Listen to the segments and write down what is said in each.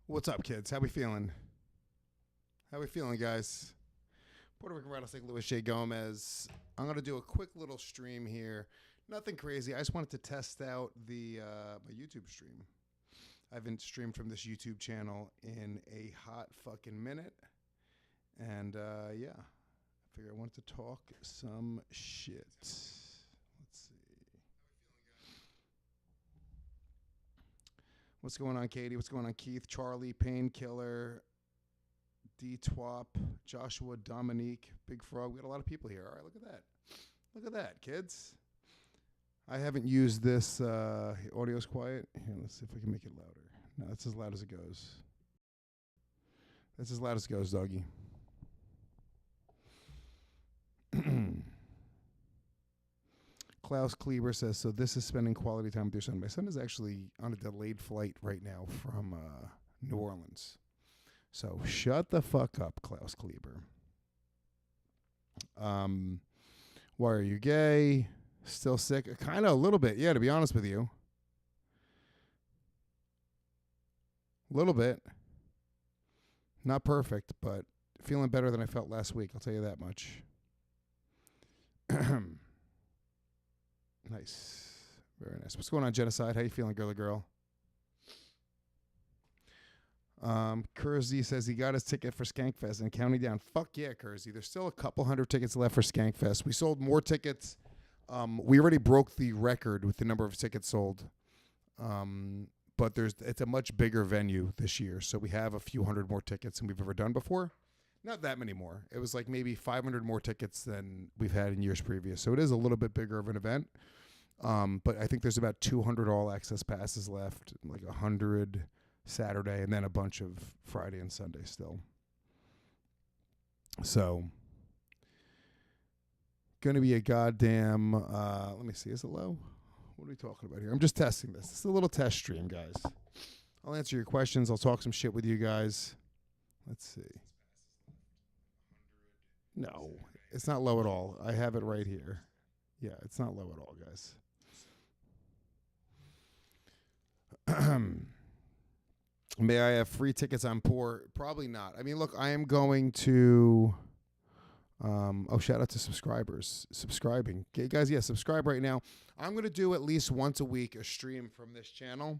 What's up, kids? How we feeling? How we feeling, guys? Puerto Rican Rattlesnake, Luis J. Gomez. I'm gonna do a quick little stream here. Nothing crazy. I just wanted to test out the my YouTube stream. I haven't streamed from this YouTube channel in a hot fucking minute, and yeah, I figure I wanted to talk some shit. Let's see. What's going on, Katie? What's going on, Keith? Charlie, Painkiller, D-Twop, Joshua, Dominique, Big Frog. We got a lot of people here. All right, look at that. Look at that, kids. I haven't used this. Audio's quiet. Here, let's see if I can make it louder. No, that's as loud as it goes. That's as loud as it goes, doggy. Klaus Kleber says, so this is spending quality time with your son. My son is actually on a delayed flight right now from New Orleans. So shut the fuck up, Klaus Kleber. Why are you gay? Still sick? Kind of a little bit, yeah, to be honest with you. A little bit. Not perfect, but feeling better than I felt last week. I'll tell you that much. Nice. Very nice. What's going on, Genocide? How you feeling, girly girl? Kersey says he got his ticket for Skankfest and counting down. Fuck yeah, Kersey. There's still a couple hundred tickets left for Skankfest. We sold more tickets. We already broke the record with the number of tickets sold. But it's a much bigger venue this year, so we have a few hundred more tickets than we've ever done before. Not that many more. It was like maybe 500 more tickets than we've had in years previous. So it is a little bit bigger of an event. But I think there's about 200 all-access passes left, like 100 Saturday, and then a bunch of Friday and Sunday still. So, going to be a goddamn, let me see, is it low? What are we talking about here? I'm just testing this. It's a little test stream, guys. I'll answer your questions. I'll talk some shit with you guys. Let's see. No, it's not low at all. I have it right here. Yeah, it's not low at all, guys. May I have free tickets on Poor? Probably not. I mean, look, I am going to... shout out to subscribing. Okay, guys, yeah, subscribe right now. I'm going to do at least once a week a stream from this channel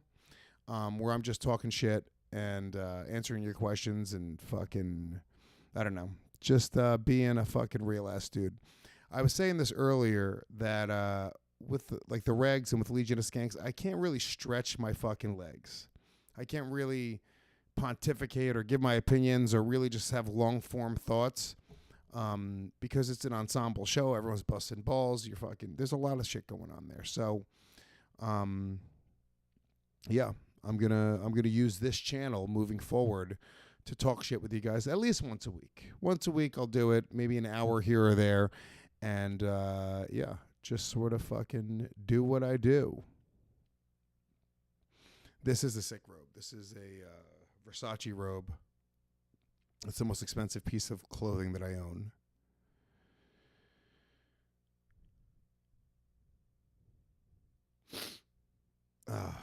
where I'm just talking shit and answering your questions and fucking, I don't know, just being a fucking real ass dude. I was saying this earlier that with the regs and with Legion of Skanks, I can't really stretch my fucking legs. I can't really pontificate or give my opinions or really just have long form thoughts. Because it's an ensemble show, everyone's busting balls. There's a lot of shit going on there. So, yeah, I'm gonna use this channel moving forward to talk shit with you guys at least once a week. Once a week, I'll do it, maybe an hour here or there, and yeah, just sort of fucking do what I do. This is a sick robe. This is a Versace robe. It's the most expensive piece of clothing that I own. I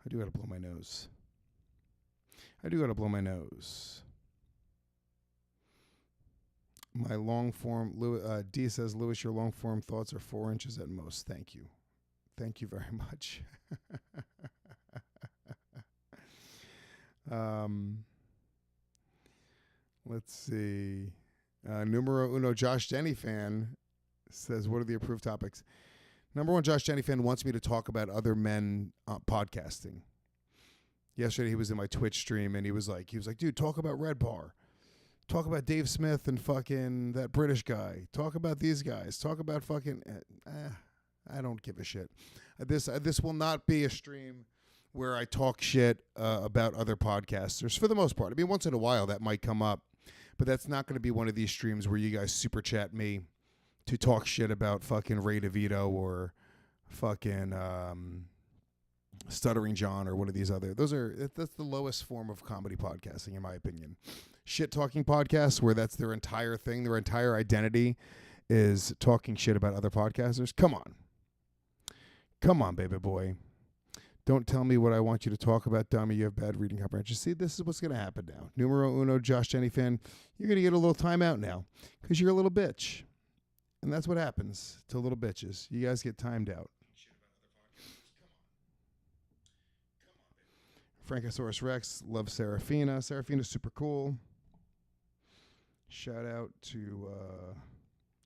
do gotta blow my nose. My long form, D says, Louis, your long form thoughts are 4 inches at most. Thank you. Thank you very much. Let's see. Numero uno, Josh Denny fan says, what are the approved topics? Number one, Josh Denny fan wants me to talk about other men podcasting. Yesterday he was in my Twitch stream and he was like, dude, talk about Red Bar. Talk about Dave Smith and fucking that British guy. Talk about these guys. Talk about fucking, I don't give a shit. This will not be a stream where I talk shit about other podcasters for the most part. I mean, once in a while that might come up. But that's not going to be one of these streams where you guys super chat me to talk shit about fucking Ray DeVito or fucking Stuttering John or one of these other. That's the lowest form of comedy podcasting, in my opinion. Shit talking podcasts where that's their entire thing, their entire identity is talking shit about other podcasters. Come on, baby boy. Don't tell me what I want you to talk about, dummy. You have bad reading comprehension. See, this is what's going to happen now. Numero uno, Josh Jenny fan. You're going to get a little timeout now because you're a little bitch. And that's what happens to little bitches. You guys get timed out. Frankosaurus Rex loves Serafina. Serafina's super cool. Shout out to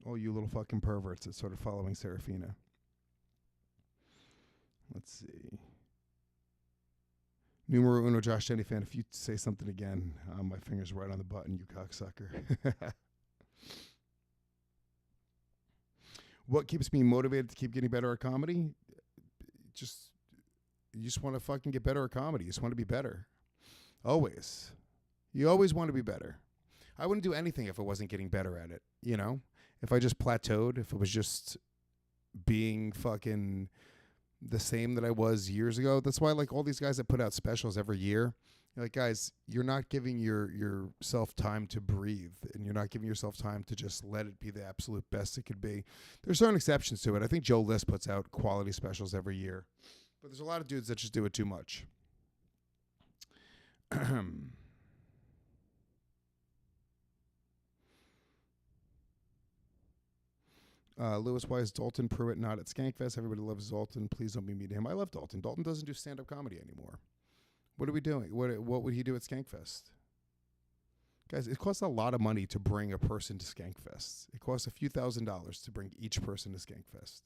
all you little fucking perverts that started following Serafina. Let's see. Numero uno, Josh Jenny fan. If you say something again, my finger's right on the button, you cocksucker. What keeps me motivated to keep getting better at comedy? You just want to fucking get better at comedy. You just want to be better. Always. You always want to be better. I wouldn't do anything if I wasn't getting better at it, you know? If I just plateaued, if it was just being fucking the same that I was years ago. That's why I like all these guys that put out specials every year. You're like, guys, you're not giving yourself time to breathe, and you're not giving yourself time to just let it be the absolute best it could be. There's certain exceptions to it. I think Joe List puts out quality specials every year. But there's a lot of dudes that just do it too much. Lewis, why is Dalton Pruitt not at Skankfest? Everybody loves Dalton. Please don't be mean to him. I love Dalton. Dalton doesn't do stand-up comedy anymore. What are we doing? What would he do at Skankfest? Guys, it costs a lot of money to bring a person to Skankfest. It costs a few $1,000s to bring each person to Skankfest.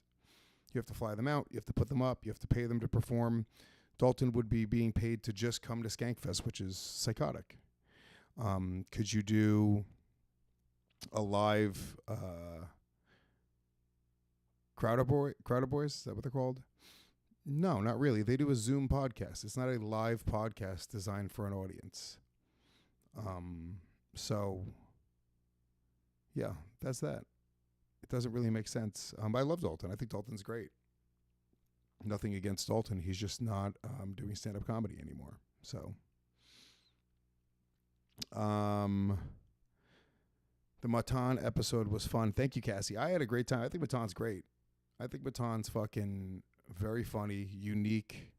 You have to fly them out. You have to put them up. You have to pay them to perform. Dalton would be being paid to just come to Skankfest, which is psychotic. Could you do a live Crowder Boys? Is that what they're called? No, not really. They do a Zoom podcast. It's not a live podcast designed for an audience. So, yeah, that's that. It doesn't really make sense. I love Dalton. I think Dalton's great. Nothing against Dalton. He's just not doing stand-up comedy anymore. So, the Matan episode was fun. Thank you, Cassie. I had a great time. I think Matan's great. I think Matan's fucking very funny, unique,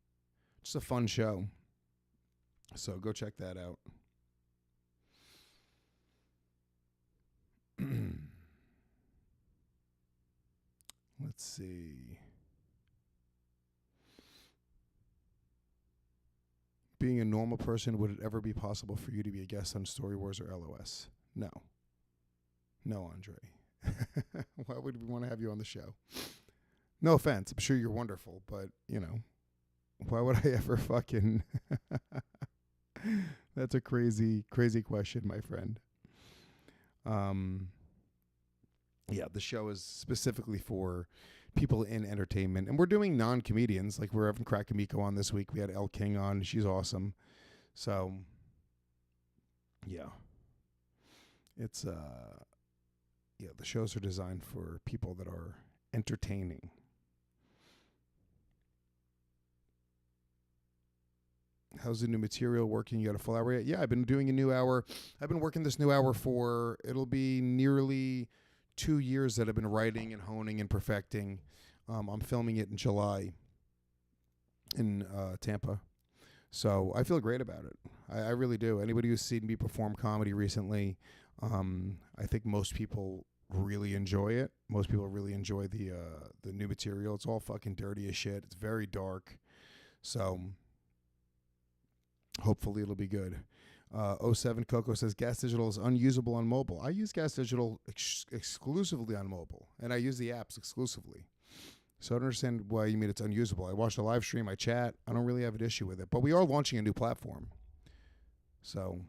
just a fun show. So go check that out. Let's see. Being a normal person, would it ever be possible for you to be a guest on Story Wars or LOS? No. No, Andre. Why would we want to have you on the show? No offense. I'm sure you're wonderful, but, you know, why would I ever fucking... That's a crazy, crazy question, my friend. Yeah, the show is specifically for people in entertainment. And we're doing non-comedians. Like, we're having Crack Amico on this week. We had Elle King on. She's awesome. So, yeah. It's, yeah, the shows are designed for people that are entertaining. How's the new material working? You got a full hour yet? Yeah, I've been doing a new hour. I've been working this new hour for, it'll be nearly 2 years that I've been writing and honing and perfecting. I'm filming it in July in Tampa. So I feel great about it. I really do. Anybody who's seen me perform comedy recently, I think most people really enjoy it. Most people really enjoy the new material. It's all fucking dirty as shit. It's very dark. So hopefully it'll be good. 07 Coco says Gas Digital is unusable on mobile. I use Gas Digital exclusively on mobile, and I use the apps exclusively. So I don't understand why you mean it's unusable. I watch the live stream, I chat. I don't really have an issue with it. But we are launching a new platform. So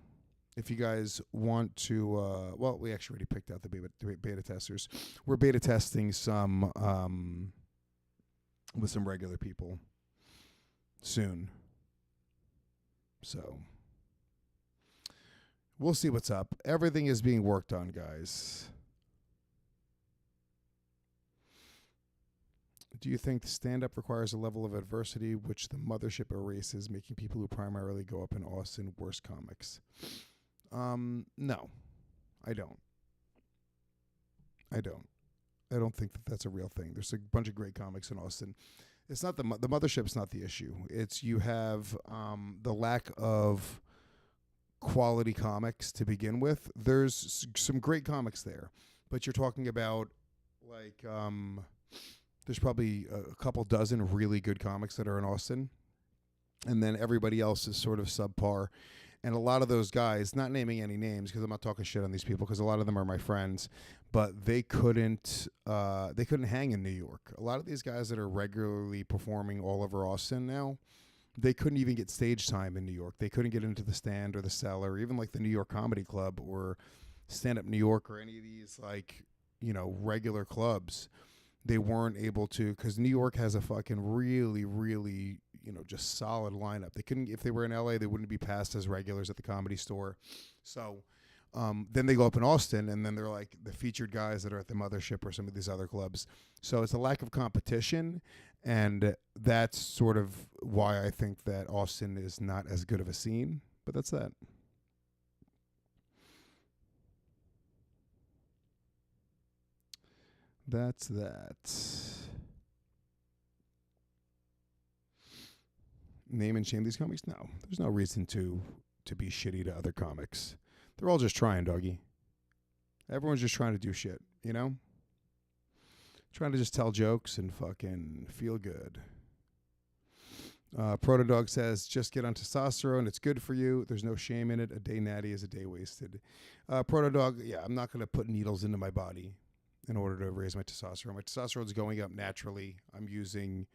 if you guys want to, well, we actually already picked out the beta testers. We're beta testing some with some regular people soon. So we'll see what's up. Everything is being worked on, guys. Do you think stand-up requires a level of adversity which the mothership erases, making people who primarily go up in Austin worse comics? No, I don't. I don't think that that's a real thing. There's a bunch of great comics in Austin. It's not the mothership's not the issue. It's you have the lack of quality comics to begin with. There's some great comics there, but you're talking about like there's probably a couple dozen really good comics that are in Austin, and then everybody else is sort of subpar. And a lot of those guys, not naming any names because I'm not talking shit on these people because a lot of them are my friends, but they couldn't hang in New York. A lot of these guys that are regularly performing all over Austin now, they couldn't even get stage time in New York. They couldn't get into the Stand or the Cellar, or even like the New York Comedy Club or Stand Up New York or any of these like, you know, regular clubs. They weren't able to because New York has a fucking really, really, you know, just solid lineup. They couldn't, if they were in LA, they wouldn't be passed as regulars at the Comedy Store. So then they go up in Austin, and then they're like the featured guys that are at the Mothership or some of these other clubs. So it's a lack of competition, and that's sort of why I think that Austin is not as good of a scene. But that's that. That's that. Name and shame these comics? No, there's no reason to be shitty to other comics. They're all just trying, doggy. Everyone's just trying to do shit, you know? Trying to just tell jokes and fucking feel good. Protodog says, just get on testosterone. It's good for you. There's no shame in it. A day natty is a day wasted. Protodog, yeah, I'm not going to put needles into my body in order to raise my testosterone. My testosterone's going up naturally. I'm using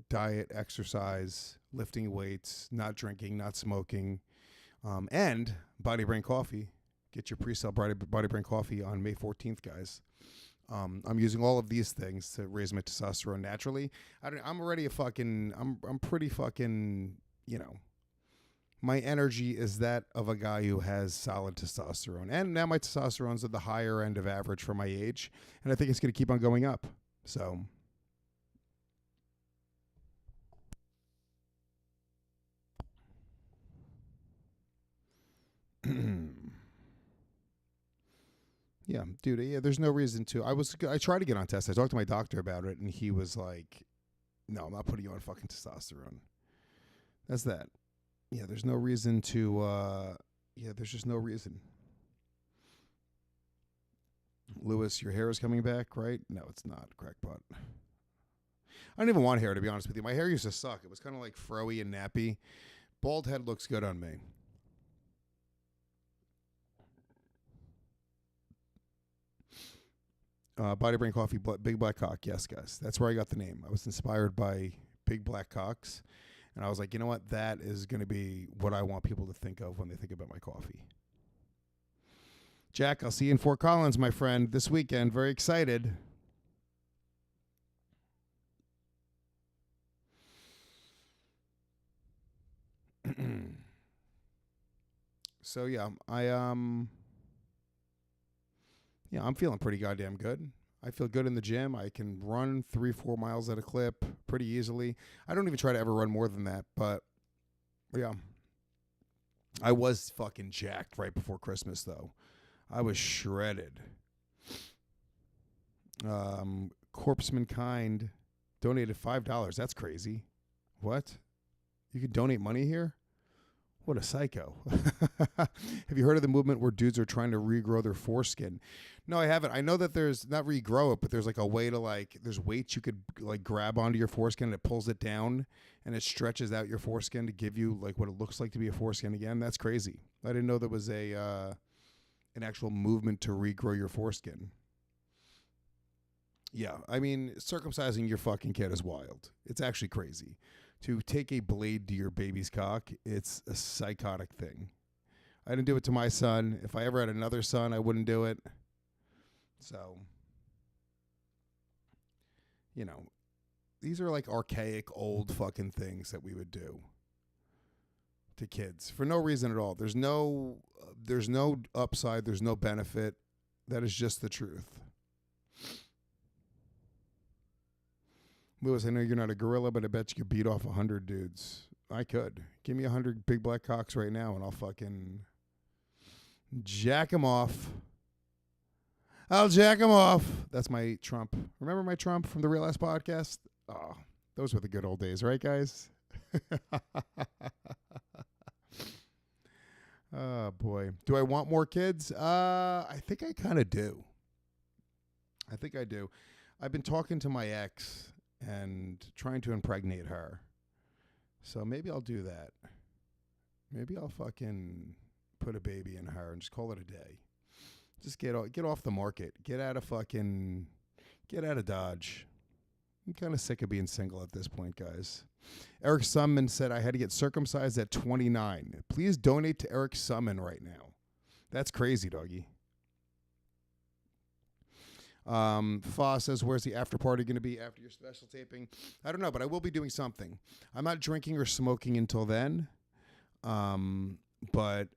diet, exercise, lifting weights, not drinking, not smoking, and Body Brain Coffee. Get your pre-sale Body Brain Coffee on May 14th, guys. I'm using all of these things to raise my testosterone naturally. I'm already I'm pretty fucking, you know, my energy is that of a guy who has solid testosterone. And now my testosterone's at the higher end of average for my age. And I think it's going to keep on going up. So yeah, dude, yeah, there's no reason to. I tried to get on tests. I talked to my doctor about it, and he was like, no, I'm not putting you on fucking testosterone. That's that. Yeah, there's no reason to, there's just no reason. Lewis, your hair is coming back, right? No, it's not, crackpot. I don't even want hair, to be honest with you. My hair used to suck. It was kind of like froey and nappy. Bald head looks good on me. Body Brain Coffee, Big Black Cock. Yes, guys. That's where I got the name. I was inspired by Big Black Cocks. And I was like, you know what? That is going to be what I want people to think of when they think about my coffee. Jack, I'll see you in Fort Collins, my friend, this weekend. Very excited. So, yeah, I'm feeling pretty goddamn good. I feel good in the gym. I can run 3-4 miles at a clip pretty easily. I don't even try to ever run more than that, but yeah. I was fucking jacked right before Christmas, though. I was shredded. Corpseman Kind donated $5. That's crazy. What? You can donate money here? What a psycho. Have you heard of the movement where dudes are trying to regrow their foreskin? No, I haven't. I know that there's, not regrow it, but there's like a way to like, there's weights you could like grab onto your foreskin and it pulls it down and it stretches out your foreskin to give you like what it looks like to be a foreskin again. That's crazy. I didn't know there was an actual movement to regrow your foreskin. Yeah, I mean, circumcising your fucking kid is wild. It's actually crazy. To take a blade to your baby's cock, it's a psychotic thing. I didn't do it to my son. If I ever had another son, I wouldn't do it. So, you know, these are like archaic, old fucking things that we would do to kids for no reason at all. There's no upside. There's no benefit. That is just the truth. Lewis, I know you're not a gorilla, but I bet you could beat off 100 dudes. I could. Give me 100 big black cocks right now, and I'll fucking jack them off. I'll jack him off. That's my Trump. Remember my Trump from the Real Ass podcast? Oh, those were the good old days, right, guys? Oh, boy. Do I want more kids? I think I kind of do. I think I do. I've been talking to my ex and trying to impregnate her. So maybe I'll do that. Maybe I'll fucking put a baby in her and just call it a day. Just get off the market. Get out of Dodge. I'm kind of sick of being single at this point, guys. Eric Summan said I had to get circumcised at 29. Please donate to Eric Summan right now. That's crazy, doggy. Fa says, where's the after party going to be after your special taping? I don't know, but I will be doing something. I'm not drinking or smoking until then. But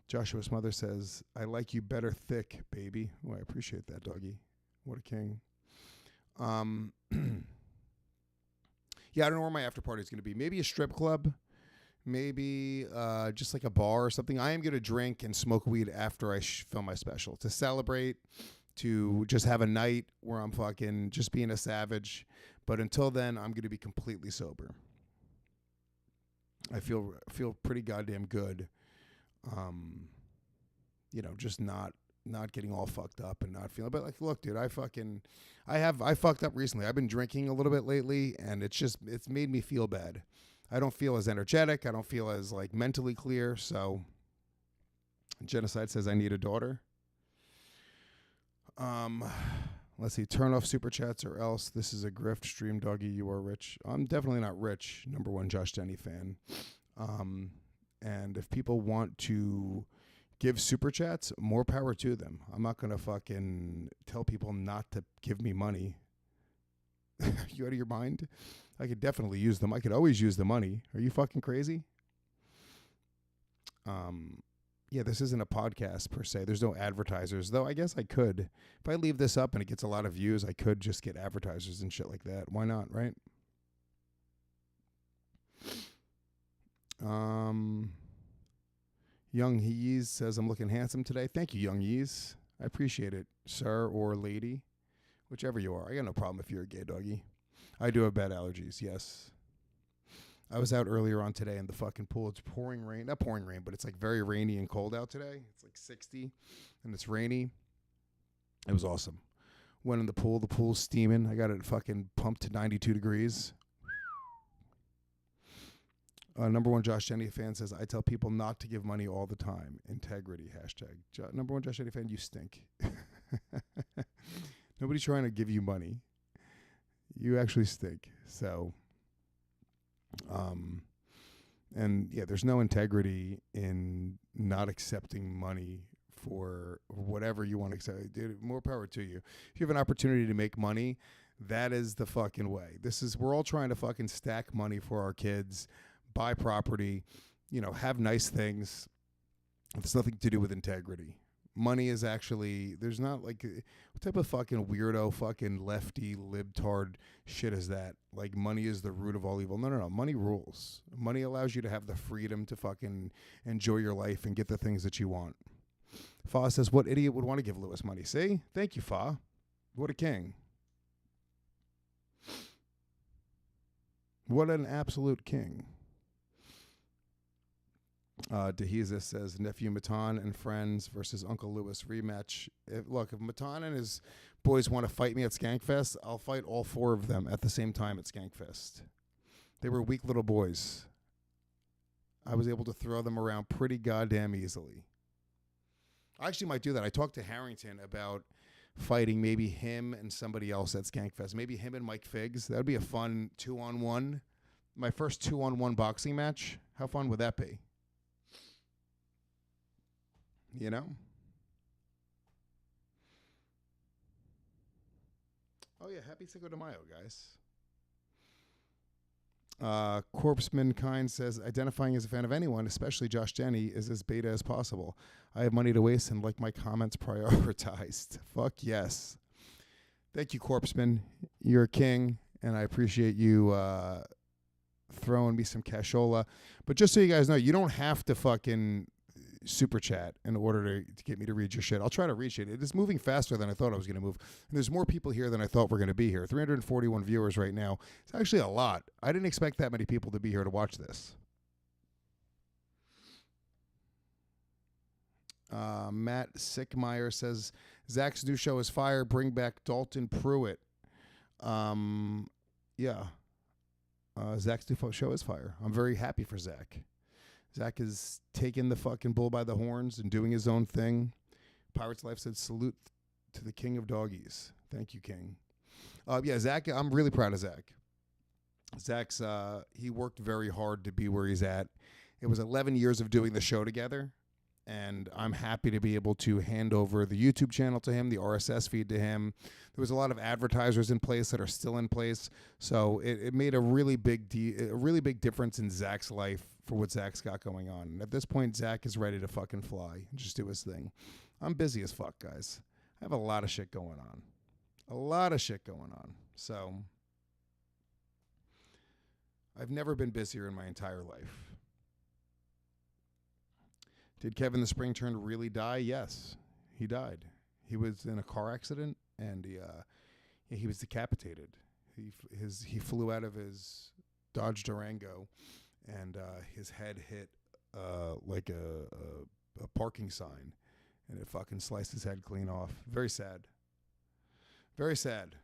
Joshua's mother says, I like you better thick, baby. Oh, I appreciate that, doggy. What a king. Yeah, I don't know where my after party is going to be. Maybe a strip club. Maybe just like a bar or something. I am going to drink and smoke weed after I film my special to celebrate, to just have a night where I'm fucking just being a savage. But until then, I'm going to be completely sober. I feel pretty goddamn good. Just not getting all fucked up and not feeling. But like, look, dude, I fucked up recently. I've been drinking a little bit lately, and it's made me feel bad. I don't feel as energetic. I don't feel as like mentally clear. So, Genocide says I need a daughter. Let's see. Turn off super chats or else this is a grift stream, doggy. You are rich. I'm definitely not rich. Number one Josh Denny fan. And if people want to give super chats, more power to them. I'm not going to fucking tell people not to give me money. You out of your mind? I could definitely use them. I could always use the money. Are you fucking crazy? Yeah, this isn't a podcast per se. There's no advertisers, though I guess I could. If I leave this up and it gets a lot of views, I could just get advertisers and shit like that. Why not, right? Young Yeez says, I'm looking handsome today. Thank you, Young Yeez. I appreciate it, sir or lady. Whichever you are. I got no problem if you're a gay doggy. I do have bad allergies, yes. I was out earlier on today in the fucking pool. It's pouring rain. Not pouring rain, but it's like very rainy and cold out today. It's like 60 and it's rainy. It was awesome. Went in the pool. The pool's steaming. I got it fucking pumped to 92 degrees. Number one Josh Jenny fan says, I tell people not to give money all the time. Integrity, hashtag. Number one Josh Jenny fan, you stink. Nobody's trying to give you money. You actually stink. So, and yeah, there's no integrity in not accepting money for whatever you want to accept. Dude, more power to you. If you have an opportunity to make money, that is the fucking way. We're all trying to fucking stack money for our kids, buy property, have nice things. It's nothing to do with integrity. Money is actually, there's not like, what type of fucking weirdo, fucking lefty, libtard shit is that? Like, money is the root of all evil. No. Money rules. Money allows you to have the freedom to fucking enjoy your life and get the things that you want. Fa says, what idiot would want to give Lewis money? See? Thank you, Fa. What a king. What an absolute king. Deheza says, nephew Matan and friends versus Uncle Lewis rematch. If Matan and his boys want to fight me at Skankfest, I'll fight all four of them at the same time at Skankfest. They were weak little boys. I was able to throw them around pretty goddamn easily. I actually might do that. I talked to Harrington about fighting maybe him and somebody else at Skankfest. Maybe him and Mike Figs. That would be a fun 2-on-1. My first 2-on-1 boxing match. How fun would that be? You know? Oh, yeah. Happy Cinco de Mayo, guys. Corpsemankind says, identifying as a fan of anyone, especially Josh Jenny, is as beta as possible. I have money to waste and like my comments prioritized. Fuck yes. Thank you, Corpseman. You're a king, and I appreciate you throwing me some cashola. But just so you guys know, you don't have to fucking super chat in order to get me to read your shit. I'll try to reach it. It is moving faster than I thought it was going to move. And there's more people here than I thought were going to be here. 341 viewers right now. It's actually a lot. I didn't expect that many people to be here to watch this. Matt Sickmeyer says, Zach's new show is fire. Bring back Dalton Pruitt. Yeah. Zach's new show is fire. I'm very happy for Zach. Zach is taking the fucking bull by the horns and doing his own thing. Pirate's Life said, salute to the king of doggies. Thank you, king. Yeah, Zach, I'm really proud of Zach. Zach's, he worked very hard to be where he's at. It was 11 years of doing the show together. And I'm happy to be able to hand over the YouTube channel to him, the RSS feed to him. There was a lot of advertisers in place that are still in place, so it made a really big difference in Zach's life for what Zach's got going on. And at this point, Zach is ready to fucking fly and just do his thing. I'm busy as fuck, guys. I have a lot of shit going on. So I've never been busier in my entire life. Did Kevin the Spring Turn really die? Yes, he died. He was in a car accident, and he was decapitated. He flew out of his Dodge Durango, and his head hit like a parking sign, and it fucking sliced his head clean off. Very sad. Very sad.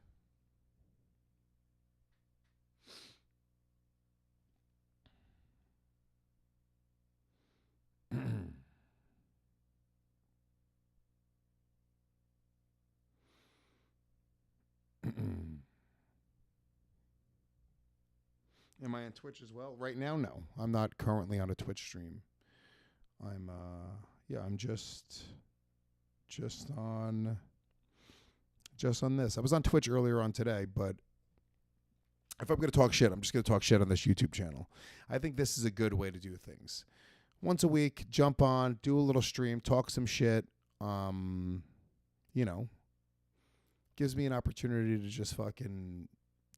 Am I on Twitch as well? Right now, no. I'm not currently on a Twitch stream. I'm just on this. I was on Twitch earlier on today, but if I'm going to talk shit, I'm just going to talk shit on this YouTube channel. I think this is a good way to do things. Once a week, jump on, do a little stream, talk some shit. Gives me an opportunity to just fucking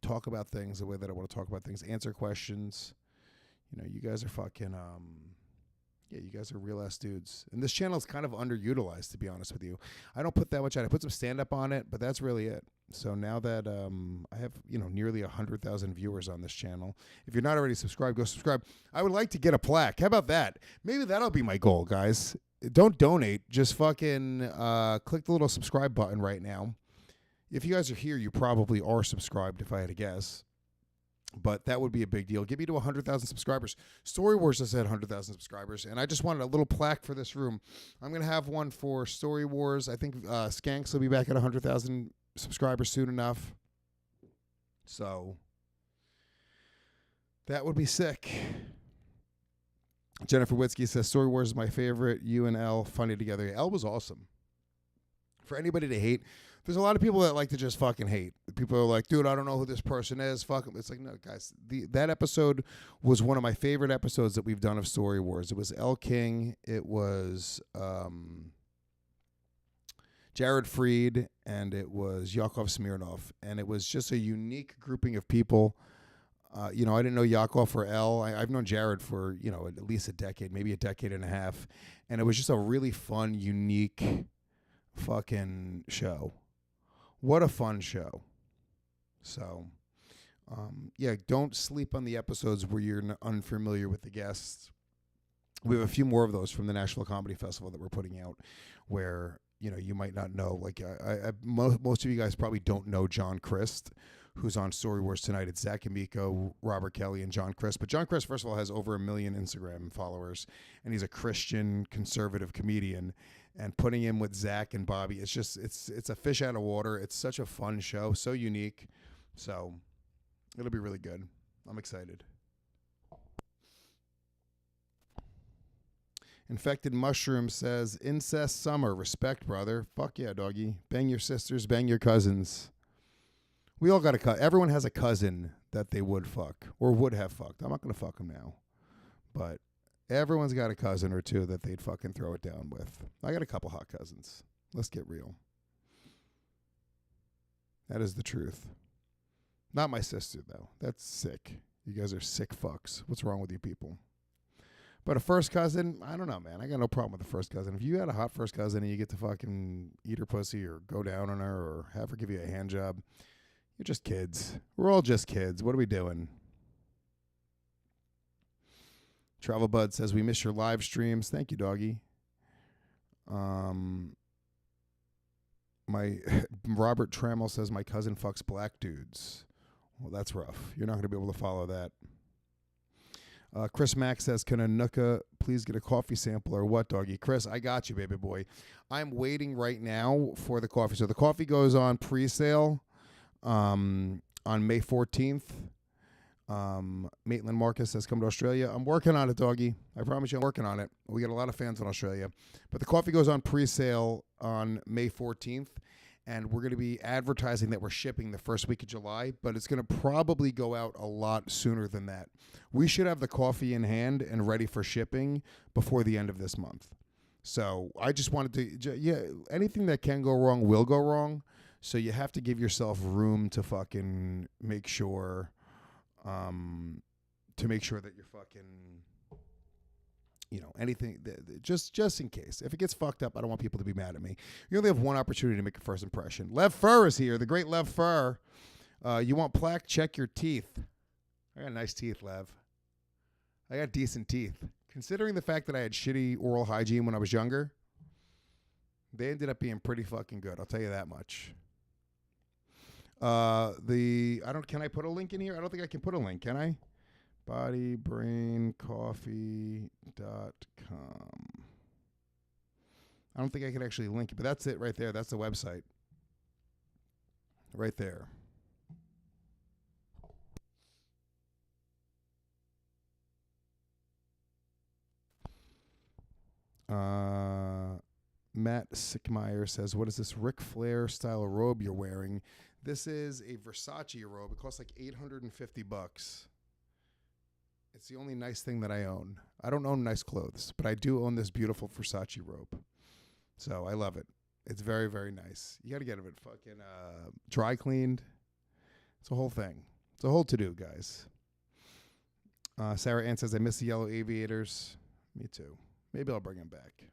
talk about things the way that I want to talk about things, answer questions. You guys are fucking, you guys are real ass dudes. And this channel is kind of underutilized, to be honest with you. I don't put that much out. I put some stand up on it, but that's really it. So now that I have, nearly 100,000 viewers on this channel, if you're not already subscribed, go subscribe. I would like to get a plaque. How about that? Maybe that'll be my goal, guys. Don't donate. Just fucking click the little subscribe button right now. If you guys are here, you probably are subscribed, if I had to guess. But that would be a big deal. Get me to 100,000 subscribers. Story Wars has had 100,000 subscribers, and I just wanted a little plaque for this room. I'm going to have one for Story Wars. I think Skanks will be back at 100,000 subscribers soon enough. So that would be sick. Jennifer Witzke says, Story Wars is my favorite. You and Elle, funny together. Elle was awesome. For anybody to hate, there's a lot of people that like to just fucking hate. People are like, dude, I don't know who this person is. Fuck them. It's like, no, guys. That episode was one of my favorite episodes that we've done of Story Wars. It was Elle King. It was Jared Freed. And it was Yakov Smirnov. And it was just a unique grouping of people. I didn't know Yakov or Elle. I've known Jared for, at least a decade, maybe a decade and a half. And it was just a really fun, unique fucking show. What a fun show. So, don't sleep on the episodes where you're unfamiliar with the guests. We have a few more of those from the Nashville Comedy Festival that we're putting out where, you might not know. Like, most of you guys probably don't know John Christ, who's on Story Wars tonight. It's Zach Amico, Robert Kelly, and John Christ. But John Christ, first of all, has over 1 million Instagram followers, and he's a Christian conservative comedian. And putting him with Zach and Bobby, it's a fish out of water. It's such a fun show, so unique. So it'll be really good. I'm excited. Infected Mushroom says, incest summer. Respect, brother. Fuck yeah, doggy. Bang your sisters, bang your cousins. We all got a cousin. Everyone has a cousin that they would fuck or would have fucked. I'm not going to fuck them now. But everyone's got a cousin or two that they'd fucking throw it down with. I got a couple hot cousins. Let's get real. That is the truth. Not my sister, though. That's sick. You guys are sick fucks. What's wrong with you people? But a first cousin, I don't know, man. I got no problem with a first cousin. If you had a hot first cousin and you get to fucking eat her pussy or go down on her or have her give you a hand job, you're just kids. We're all just kids. What are we doing? Travel Bud says, we miss your live streams. Thank you, doggy. My Robert Trammell says, my cousin fucks black dudes. Well, that's rough. You're not going to be able to follow that. Chris Mack says, can Anuka please get a coffee sample or what, doggy? Chris, I got you, baby boy. I'm waiting right now for the coffee. So the coffee goes on pre-sale on May 14th. Maitland Marcus says, come to Australia. I'm working on it, doggy. I promise you I'm working on it. We got a lot of fans in Australia. But the coffee goes on pre-sale on May 14th. And we're going to be advertising that we're shipping the first week of July, but it's going to probably go out a lot sooner than that. We should have the coffee in hand and ready for shipping before the end of this month. So I just wanted to, anything that can go wrong will go wrong. So you have to give yourself room to fucking make sure, that you're fucking, anything, just in case. If it gets fucked up, I don't want people to be mad at me. You only have one opportunity to make a first impression. Lev Fur is here, the great Lev Fur. You want plaque? Check your teeth. I got nice teeth, Lev. I got decent teeth. Considering the fact that I had shitty oral hygiene when I was younger, they ended up being pretty fucking good. I'll tell you that much. Can I put a link in here? I don't think I can put a link, can I? Bodybraincoffee.com. I don't think I can actually link it, but that's it right there. That's the website. Right there. Matt Sickmeyer says, what is this Ric Flair style robe you're wearing? This is a Versace robe. It costs like $850. It's the only nice thing that I own. I don't own nice clothes, but I do own this beautiful Versace robe. So I love it. It's very, very nice. You got to get it fucking dry cleaned. It's a whole thing. It's a whole to-do, guys. Sarah Ann says, I miss the yellow aviators. Me too. Maybe I'll bring them back.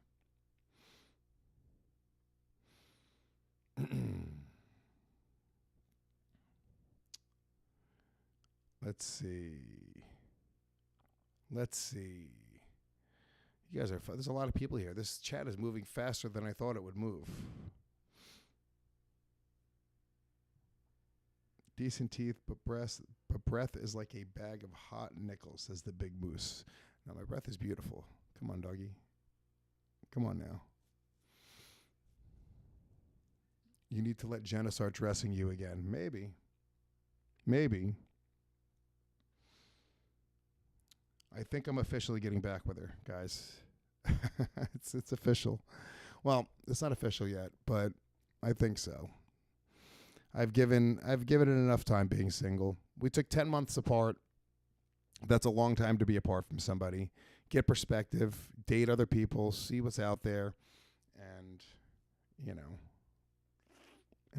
Let's see. You guys are fun. There's a lot of people here. This chat is moving faster than I thought it would move. Decent teeth, but breath is like a bag of hot nickels, says the big moose. Now, my breath is beautiful. Come on, doggy. Come on now. You need to let Jenna start dressing you again. Maybe. I think I'm officially getting back with her, guys. It's official. Well, it's not official yet, but I think so. I've given it enough time being single. We took 10 months apart. That's a long time to be apart from somebody. Get perspective, date other people, see what's out there, and it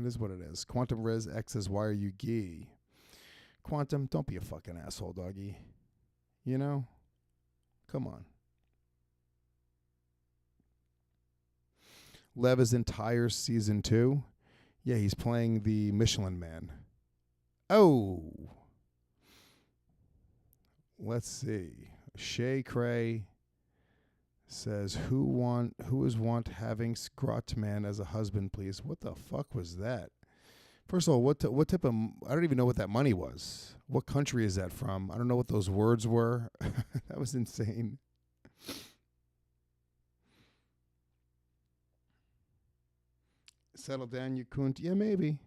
is what it is. Quantum Riz X says, why are you gay? Quantum, don't be a fucking asshole, doggy. Come on. Lev is in Tires Season 2. Yeah, he's playing the Michelin Man. Oh. Let's see. Shay Cray says, who is want having Scrot Man as a husband, please? What the fuck was that? First of all, what type of, I don't even know what that money was. What country is that from? I don't know what those words were. That was insane. Settle down, you cunt. Yeah, maybe.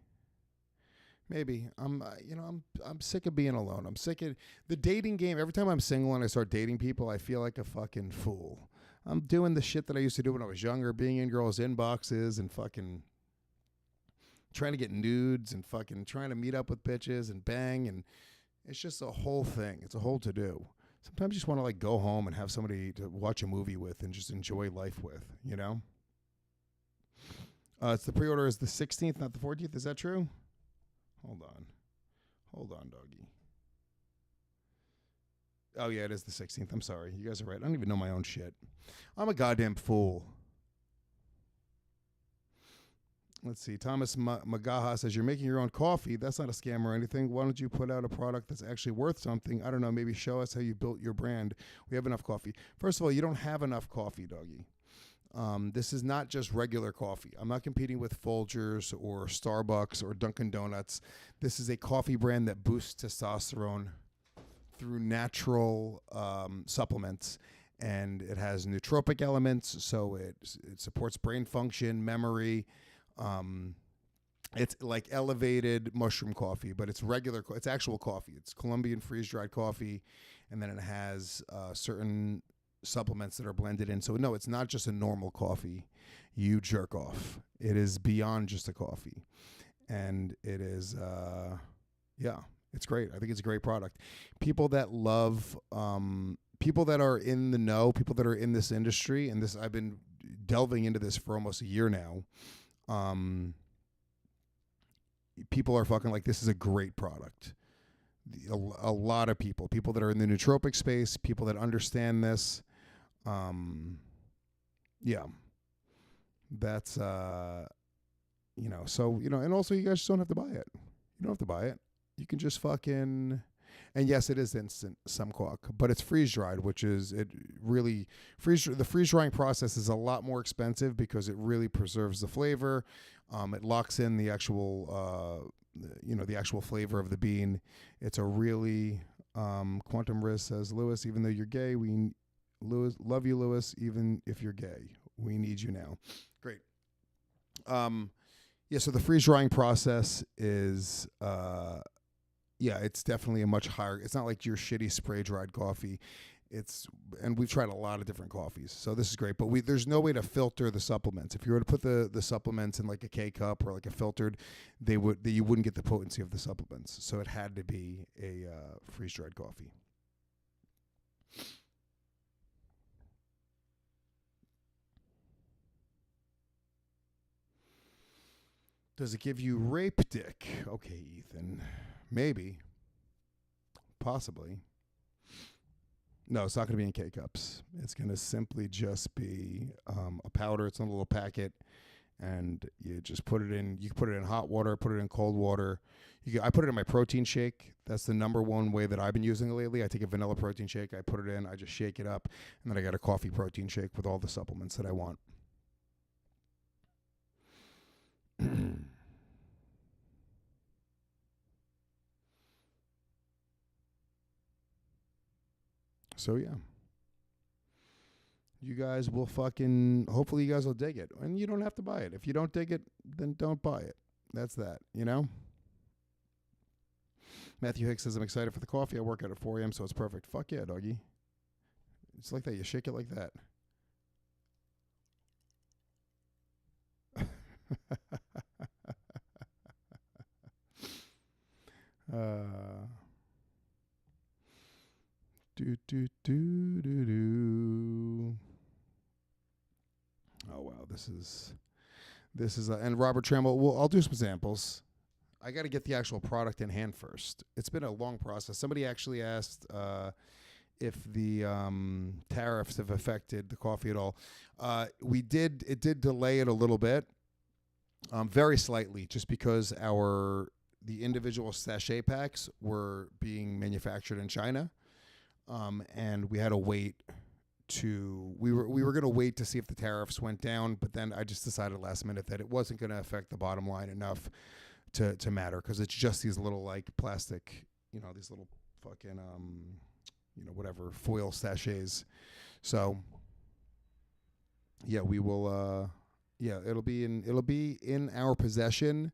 I'm sick of being alone. I'm sick of the dating game. Every time I'm single and I start dating people, I feel like a fucking fool. I'm doing the shit that I used to do when I was younger, being in girls' inboxes and fucking trying to get nudes and fucking trying to meet up with bitches and bang, and it's just a whole thing. It's a whole to-do. Sometimes you just want to go home and have somebody to watch a movie with and just enjoy life with, It's the pre-order is the 16th, not the 14th. Is that true? Hold on, doggy. Oh, yeah, it is the 16th. I'm sorry. You guys are right. I don't even know my own shit. I'm a goddamn fool. Let's see. Thomas Magaha says, you're making your own coffee. That's not a scam or anything. Why don't you put out a product that's actually worth something? I don't know. Maybe show us how you built your brand. We have enough coffee. First of all, you don't have enough coffee, doggy. This is not just regular coffee. I'm not competing with Folgers or Starbucks or Dunkin' Donuts. This is a coffee brand that boosts testosterone through natural supplements. And it has nootropic elements, so it supports brain function, memory. It's like elevated mushroom coffee, but it's regular. It's actual coffee. It's Colombian freeze-dried coffee, and then it has certain supplements that are blended in. So no, it's not just a normal coffee. You jerk off. It is beyond just a coffee, and it is it's great. I think it's a great product. People that love people that are in the know, people that are in this industry, and this I've been delving into this for almost a year now. People are fucking like, this is a great product. A lot of people that are in the nootropic space, people that understand this. That's, so, and also you guys just don't have to buy it. You don't have to buy it. You can just fucking, and yes, it is instant Sumquok, but it's freeze dried, which is the freeze drying process is a lot more expensive because it really preserves the flavor. It locks in the actual, the actual flavor of the bean. It's a really, Quantum Risk says, Lewis, even though you're gay, love you, Lewis, even if you're gay, we need you now. Great. So the freeze drying process is, it's definitely a much higher. It's not like your shitty spray dried coffee. And we've tried a lot of different coffees, so this is great. But there's no way to filter the supplements. If you were to put the supplements in like a K cup or like a filtered, you wouldn't get the potency of the supplements. So it had to be a freeze dried coffee. Does it give you rape dick? Okay, Ethan. Maybe. Possibly. No, it's not going to be in K-Cups. It's going to simply just be a powder. It's in a little packet, and you just put it in. You can put it in hot water, put it in cold water. I put it in my protein shake. That's the number one way that I've been using it lately. I take a vanilla protein shake. I put it in. I just shake it up, and then I got a coffee protein shake with all the supplements that I want. So yeah, you guys will hopefully you guys will dig it, and you don't have to buy it. If you don't dig it, then don't buy it. That's that, Matthew Hicks says, I'm excited for the coffee. I work out at 4 a.m., so it's perfect. Fuck yeah, doggy. It's like that. You shake it like that. Oh wow, this is and Robert Trammell. Well, I'll do some samples. I got to get the actual product in hand first. It's been a long process. Somebody actually asked if the tariffs have affected the coffee at all. It did delay it a little bit, very slightly, just because the individual sachet packs were being manufactured in China. And we had to wait we were going to wait to see if the tariffs went down, but then I just decided last minute that it wasn't going to affect the bottom line enough to matter, because it's just these little like plastic, these little fucking whatever foil sachets. So yeah, we will it'll be in our possession.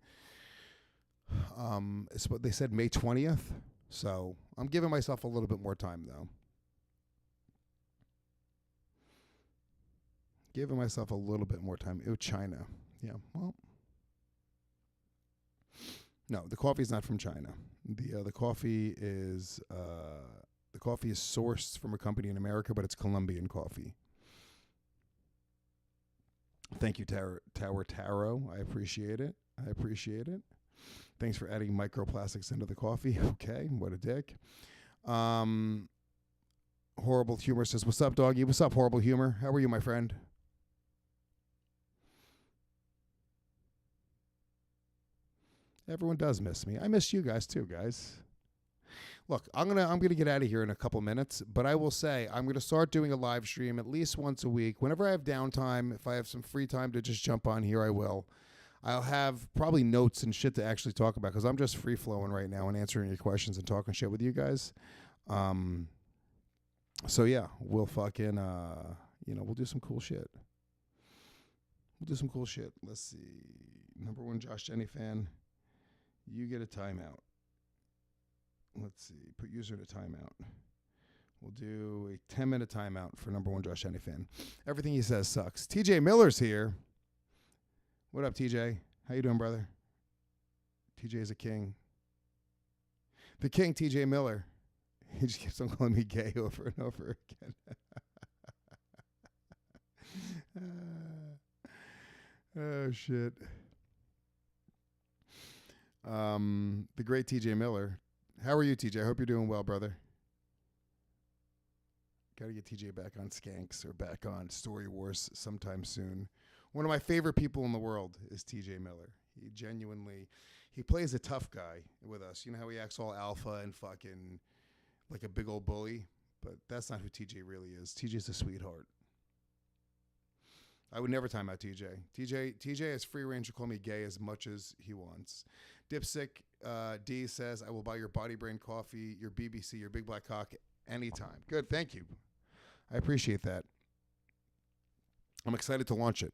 It's what they said, May 20th. So I'm giving myself a little bit more time, though. Giving myself a little bit more time. China. Yeah, well. No, the coffee is not from China. The coffee is sourced from a company in America, but it's Colombian coffee. Thank you, Tower Taro. I appreciate it. Thanks for adding microplastics into the coffee. Okay, what a dick. Horrible Humor says, what's up, doggy? What's up, Horrible Humor? How are you, my friend? Everyone does miss me. I miss you guys too, guys. Look, I'm gonna get out of here in a couple minutes, but I will say I'm gonna start doing a live stream at least once a week. Whenever I have downtime, if I have some free time to just jump on here, I will. I'll have probably notes and shit to actually talk about because I'm just free flowing right now and answering your questions and talking shit with you guys. So yeah, we'll fucking we'll do some cool shit. We'll do some cool shit. Let's see. Number one Josh Jenny fan. You get a timeout. Let's see. Put user in a timeout. We'll do a 10-minute timeout for number one Josh Jenny fan. Everything he says sucks. TJ Miller's here. What up, TJ? How you doing, brother? TJ is a king. The king, TJ Miller. He just keeps on calling me gay over and over again. Oh, shit. The great TJ Miller. How are you, TJ? I hope you're doing well, brother. Got to get TJ back on Skanks or back on Story Wars sometime soon. One of my favorite people in the world is TJ Miller. He plays a tough guy with us. You know how he acts all alpha and fucking like a big old bully? But that's not who TJ really is. TJ's a sweetheart. I would never time out TJ. TJ has free range to call me gay as much as he wants. Dipsick D says, I will buy your Body Brain coffee, your BBC, your Big Black Cock anytime. Good, thank you. I appreciate that. I'm excited to launch it.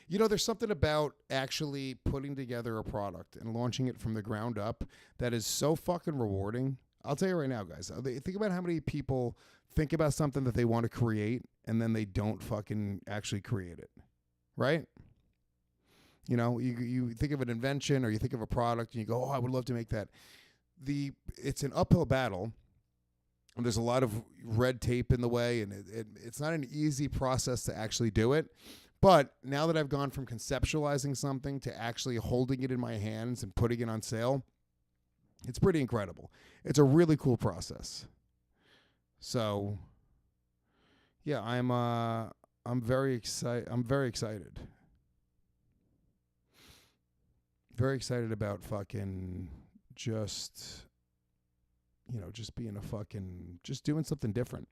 You know, there's something about actually putting together a product and launching it from the ground up that is so fucking rewarding. I'll tell you right now, guys. Think about how many people think about something that they want to create and then they don't fucking actually create it. Right? You know, you think of an invention or you think of a product and you go, oh, I would love to make that. It's an uphill battle. And there's a lot of red tape in the way, and it's not an easy process to actually do it. But now that I've gone from conceptualizing something to actually holding it in my hands and putting it on sale, it's pretty incredible. It's a really cool process. So, yeah, I'm very excited. I'm very excited. Very excited about fucking just being just doing something different,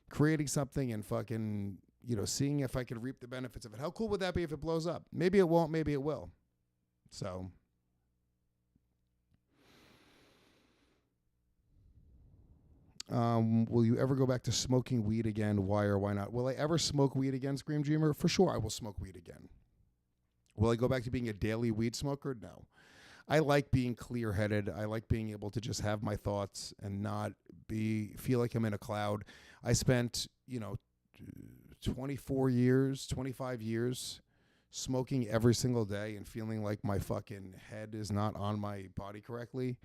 creating something and fucking, seeing if I could reap the benefits of it. How cool would that be if it blows up? Maybe it won't, maybe it will. So, will you ever go back to smoking weed again? Why or why not? Will I ever smoke weed again, Scream Dreamer? For sure, I will smoke weed again. Will I go back to being a daily weed smoker? No. I like being clear-headed. I like being able to just have my thoughts and not feel like I'm in a cloud. I spent, 24 years, 25 years smoking every single day and feeling like my fucking head is not on my body correctly.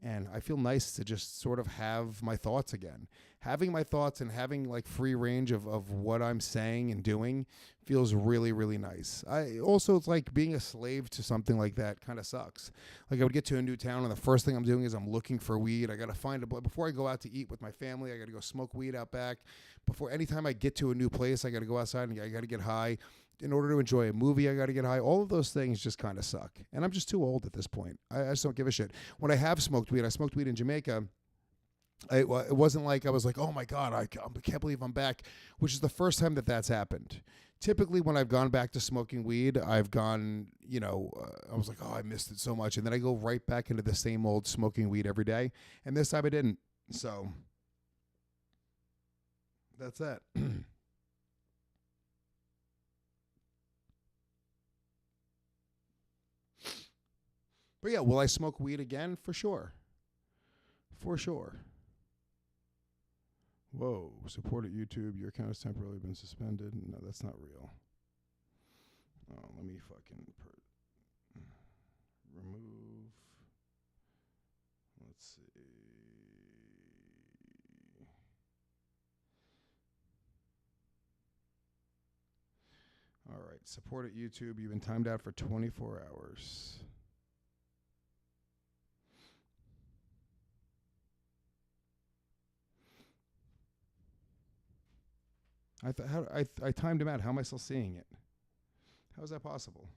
And I feel nice to just sort of have my thoughts again. Having my thoughts and having like free range of what I'm saying and doing feels really, really nice. It's like being a slave to something like that kind of sucks. Like I would get to a new town and the first thing I'm doing is I'm looking for weed. I got to find before I go out to eat with my family, I got to go smoke weed out back. Anytime I get to a new place, I got to go outside and I got to get high. In order to enjoy a movie, I got to get high. All of those things just kind of suck. And I'm just too old at this point. I just don't give a shit. When I have smoked weed, I smoked weed in Jamaica. It wasn't like I was like, oh my God, I can't believe I'm back, which is the first time that's happened. Typically, when I've gone back to smoking weed, I've gone, I was like, oh, I missed it so much. And then I go right back into the same old smoking weed every day. And this time I didn't. So that's that. But yeah, will I smoke weed again? For sure. For sure. Whoa, support at YouTube. Your account has temporarily been suspended. No, that's not real. Oh, let me fucking remove. Let's see. All right, support at YouTube. You've been timed out for 24 hours. I timed him out. How am I still seeing it? How is that possible?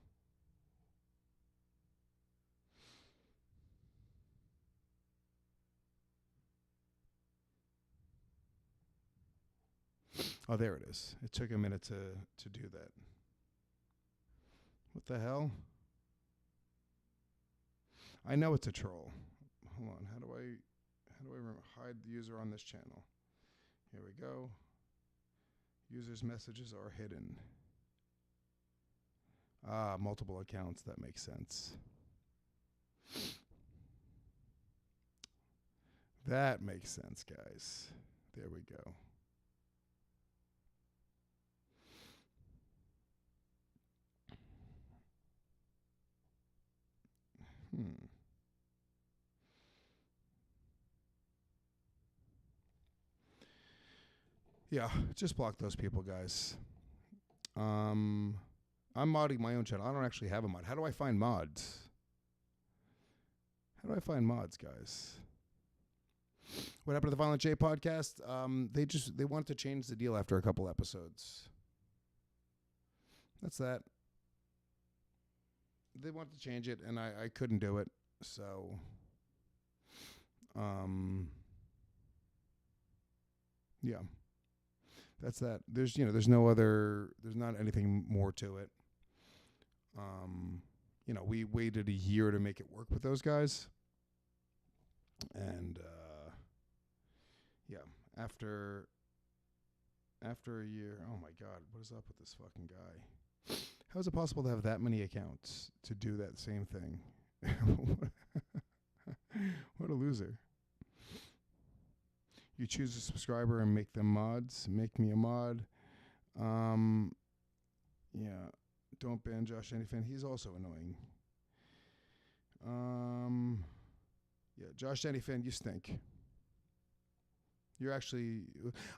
Oh, there it is. It took a minute to do that. What the hell? I know it's a troll. Hold on. How do I hide the user on this channel? Here we go. User's messages are hidden. Ah, multiple accounts. That makes sense. That makes sense, guys. There we go. Yeah, just block those people, guys. I'm modding my own channel. I don't actually have a mod. How do I find mods? How do I find mods, guys? What happened to the Violent J podcast? They wanted to change the deal after a couple episodes. That's that. They wanted to change it, and I couldn't do it. So, yeah. That's that. There's not anything more to it. We waited a year to make it work with those guys. And after a year, oh my God, what is up with this fucking guy? How is it possible to have that many accounts to do that same thing? What a loser. You choose a subscriber and make them mods. Make me a mod. Yeah. Don't ban Josh Anyfan. He's also annoying. Yeah, Josh Anyfan, you stink. You're actually...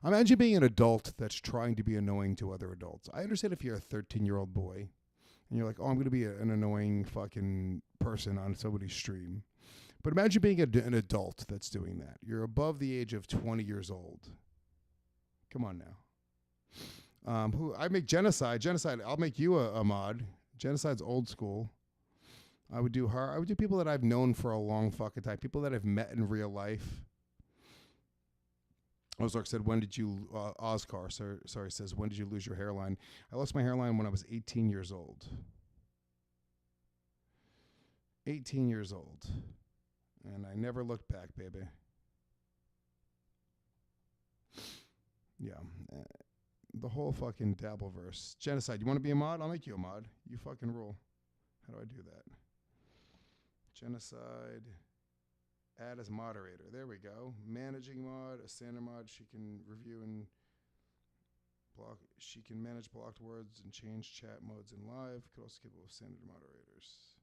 Imagine being an adult that's trying to be annoying to other adults. I understand if you're a 13-year-old boy and you're like, oh, I'm going to be an annoying fucking person on somebody's stream. But imagine being an adult that's doing that. You're above the age of 20 years old. Come on now. I make Genocide. I'll make you a mod. Genocide's old school. I would do her. I would do people that I've known for a long fucking time. People that I've met in real life. Ozark said, when did you, Oscar, sorry, says, when did you lose your hairline? I lost my hairline when I was 18 years old. 18 years old. And I never looked back, baby. Yeah. The whole fucking Dabbleverse. Genocide, you want to be a mod? I'll make you a mod. You fucking rule. How do I do that? Genocide. Add as moderator. There we go. Managing mod, a standard mod. She can review and block. She can manage blocked words and change chat modes in live. Could also keep it with standard moderators.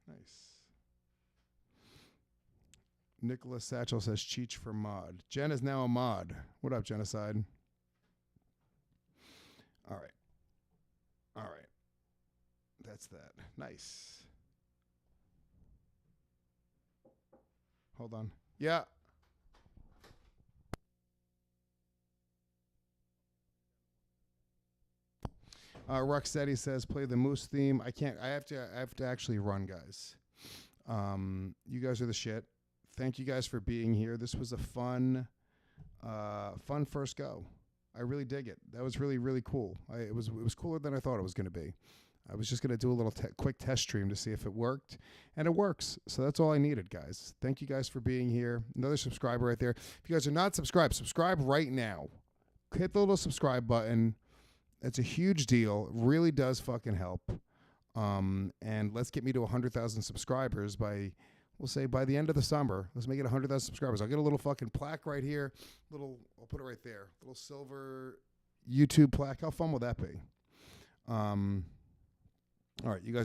Nice. Nicholas Satchel says Cheech for mod. Jen is now a mod. What up, Genocide? All right. All right. That's that. Nice. Hold on. Yeah. Rocksteady says play the Moose theme. I can't. I have to actually run, guys. You guys are the shit. Thank you guys for being here. This was a fun first go. I really dig it. That was really, really cool. It was cooler than I thought it was going to be. I was just going to do a little quick test stream to see if it worked, and it works. So that's all I needed, guys. Thank you guys for being here. Another subscriber right there. If you guys are not subscribed, subscribe right now. Hit the little subscribe button. It's a huge deal. It really does fucking help. And let's get me to 100,000 subscribers we'll say by the end of the summer. Let's make it 100,000 subscribers. I'll get a little fucking plaque right here. I'll put it right there. Little silver YouTube plaque. How fun will that be? All right, you guys.